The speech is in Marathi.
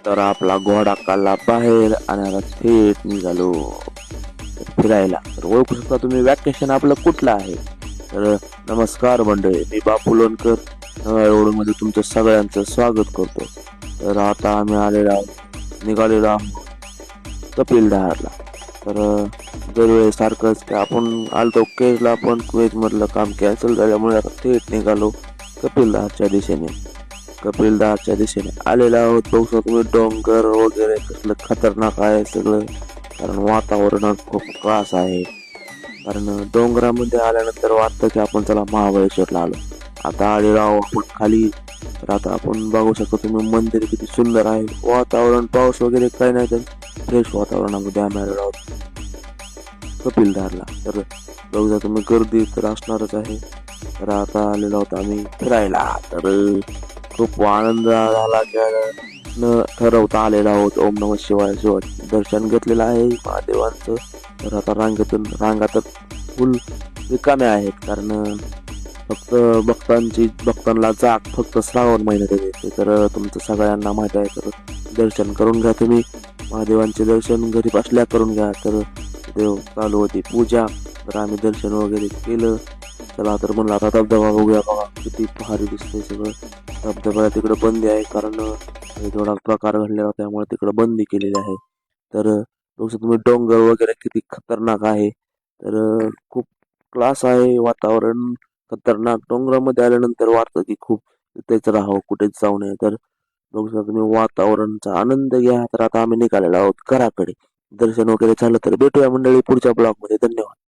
तर आपला घोडा काढला बाहेर आणि आता थेट निघालो फिरायला. तर ओळखू शकता तुम्ही व्याकेशन आपलं कुठलं आहे. तर नमस्कार मंडळी, मी बापू लोणकर नव्या मध्ये तुमचं सगळ्यांचं स्वागत करतो. तर आता आम्ही निघालेलो आहोत कपिलधारला. तर दरवेळेस सारखंच की आपण आलतो केजला, पण क्वेज मधलं काम कॅन्सल झाल्यामुळे आता थेट निघालो कपिलधारच्या दिशेने. कपिलधारच्या दिशेने आलेलो आहोत. बघू शकतो तुम्ही डोंगर वगैरे कसलं खतरनाक आहे सगळं, कारण वातावरण खूप क्लास आहे. कारण डोंगरामध्ये आल्यानंतर वाटतं की आपण चला महाबळेश्वरला आलो. आता आलेलो आहोत आपण खाली. तर आता आपण बघू शकतो तुम्ही मंदिर किती सुंदर आहे. वातावरण पाऊस वगैरे काही नाही, तर फ्रेश वातावरणामध्ये आम्ही आलेलो आहोत कपिलधारला. तर बघू शकतो तुम्ही गर्दी तर असणारच आहे. तर आता आलेलो आहोत आम्ही फिरायला. तर खूप आनंद झाला की न ठरवता आलेलो आहोत ओम नम शिवाय शिवाय दर्शन घेतलेलं आहे महादेवांचं. तर आता रांगा तर फुल रिकाम्या आहेत, कारण फक्त भक्तांना जाग फक्त श्रावण महिन्यात येते. तर तुमचं सगळ्यांना माहित आहे. तर दर्शन करून घ्या तुम्ही, महादेवांचे दर्शन घरी बसल्या करून घ्या. तर देव चालू होती पूजा. तर आम्ही दर्शन वगैरे केलं. चला तर म्हणलं आता धबधबा बघूया. बघा किती भारी दिसतंय सगळं. धबधबा तिकडे बंदी आहे, कारण थोडा प्रकार घडलेला, त्यामुळे तिकडे बंदी केलेली आहे. तर तुमचं तुम्ही डोंगर वगैरे किती खतरनाक आहे. तर खूप क्लास आहे वातावरण. खतरनाक डोंगरामध्ये आल्यानंतर वाटतं की खूप तिथेच राहावं, कुठेच जाऊ नये. तर बघू शकता तुम्ही वातावरणाचा आनंद घ्या. तर आता आम्ही निघालेलो आहोत घराकडे. दर्शन वगैरे झालं तर भेटूया मंडळी पुढच्या ब्लॉग मध्ये. धन्यवाद.